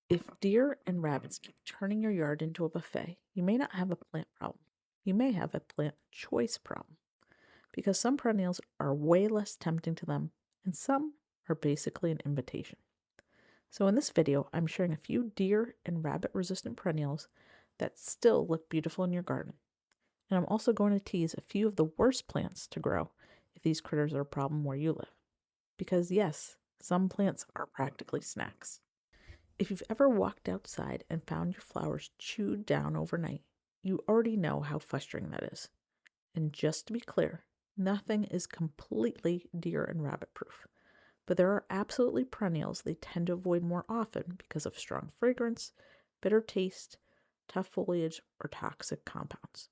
If deer and rabbits keep turning your yard into a buffet, you may not have a plant problem. You may have a plant choice problem because some perennials are way less tempting to them and some are basically an invitation. So in this video, I'm sharing a few deer and rabbit resistant perennials that still look beautiful in your garden. And I'm also going to tease a few of the worst plants to grow if these critters are a problem where you live. Because yes, some plants are practically snacks. If you've ever walked outside and found your flowers chewed down overnight, you already know how frustrating that is. And just to be clear, nothing is completely deer and rabbit proof, but there are absolutely perennials they tend to avoid more often because of strong fragrance, bitter taste, tough foliage, or toxic compounds.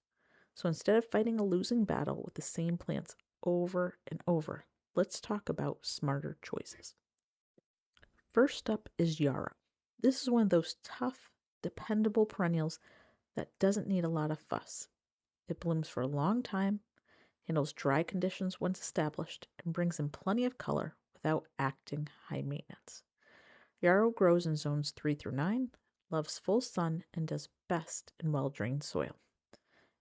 So instead of fighting a losing battle with the same plants over and over, let's talk about smarter choices. First up is yarrow. This is one of those tough, dependable perennials that doesn't need a lot of fuss. It blooms for a long time, handles dry conditions once established, and brings in plenty of color without acting high maintenance. Yarrow grows in zones 3 through 9, loves full sun, and does best in well-drained soil.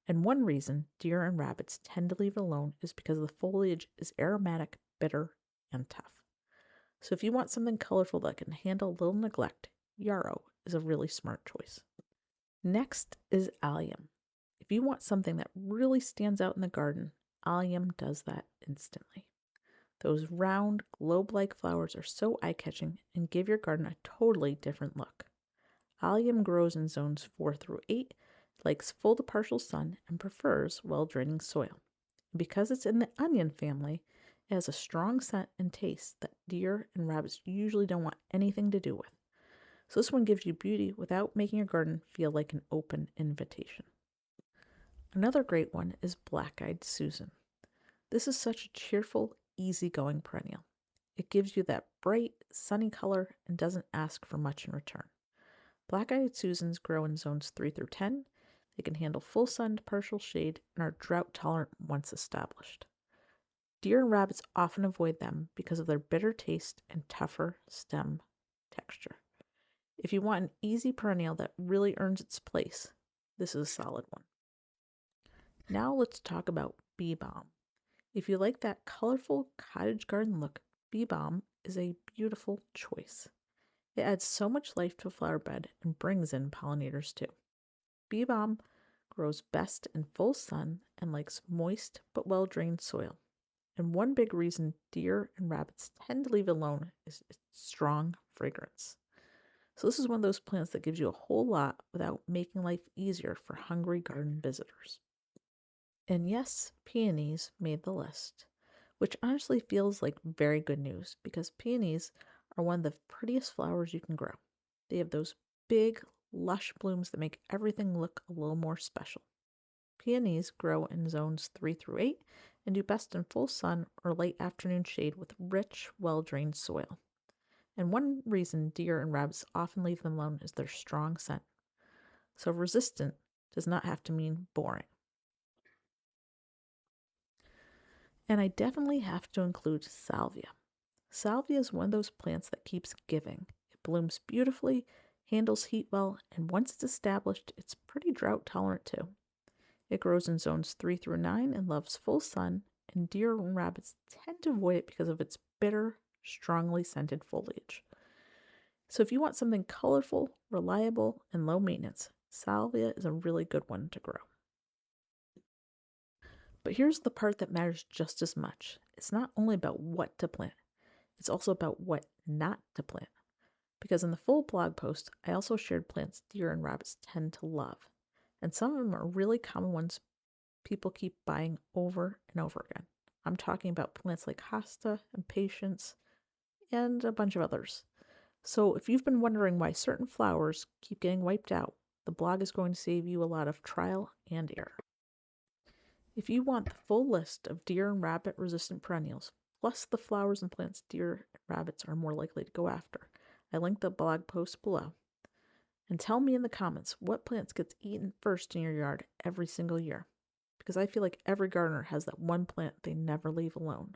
And one reason deer and rabbits tend to leave it alone is because the foliage is aromatic, bitter, and tough. So if you want something colorful that can handle a little neglect, yarrow is a really smart choice. Next is allium. If you want something that really stands out in the garden, allium does that instantly. Those round, globe-like flowers are so eye-catching and give your garden a totally different look. Allium grows in zones 4 through 8, likes full to partial sun, and prefers well-draining soil. Because it's in the onion family, it has a strong scent and taste that deer and rabbits usually don't want anything to do with. So this one gives you beauty without making your garden feel like an open invitation. Another great one is black-eyed Susan. This is such a cheerful, easygoing perennial. It gives you that bright, sunny color and doesn't ask for much in return. Black-eyed Susans grow in zones 3 through 10. They can handle full sun to partial shade and are drought tolerant once established. Deer and rabbits often avoid them because of their bitter taste and tougher stem texture. If you want an easy perennial that really earns its place, this is a solid one. Now let's talk about bee balm. If you like that colorful cottage garden look, bee balm is a beautiful choice. It adds so much life to a flower bed and brings in pollinators too. Bee balm grows best in full sun and likes moist but well-drained soil. And one big reason deer and rabbits tend to leave it alone is its strong fragrance. So this is one of those plants that gives you a whole lot without making life easier for hungry garden visitors. And yes, peonies made the list, which honestly feels like very good news because peonies are one of the prettiest flowers you can grow. They have those big, lush blooms that make everything look a little more special. Peonies grow in zones 3 through 8 and do best in full sun or late afternoon shade with rich, well-drained soil. And one reason deer and rabbits often leave them alone is their strong scent. So resistant does not have to mean boring. And I definitely have to include salvia. Salvia is one of those plants that keeps giving. It blooms beautifully, handles heat well, and once it's established, it's pretty drought tolerant too. It grows in zones 3 through 9 and loves full sun, and deer and rabbits tend to avoid it because of its bitter, strongly scented foliage. So if you want something colorful, reliable, and low maintenance, salvia is a really good one to grow. But here's the part that matters just as much. It's not only about what to plant, it's also about what not to plant. Because in the full blog post, I also shared plants deer and rabbits tend to love. And some of them are really common ones people keep buying over and over again. I'm talking about plants like hosta and patience and a bunch of others. So if you've been wondering why certain flowers keep getting wiped out, the blog is going to save you a lot of trial and error. If you want the full list of deer and rabbit resistant perennials, plus the flowers and plants deer and rabbits are more likely to go after, I linked the blog post below. And tell me in the comments what plants gets eaten first in your yard every single year. Because I feel like every gardener has that one plant they never leave alone.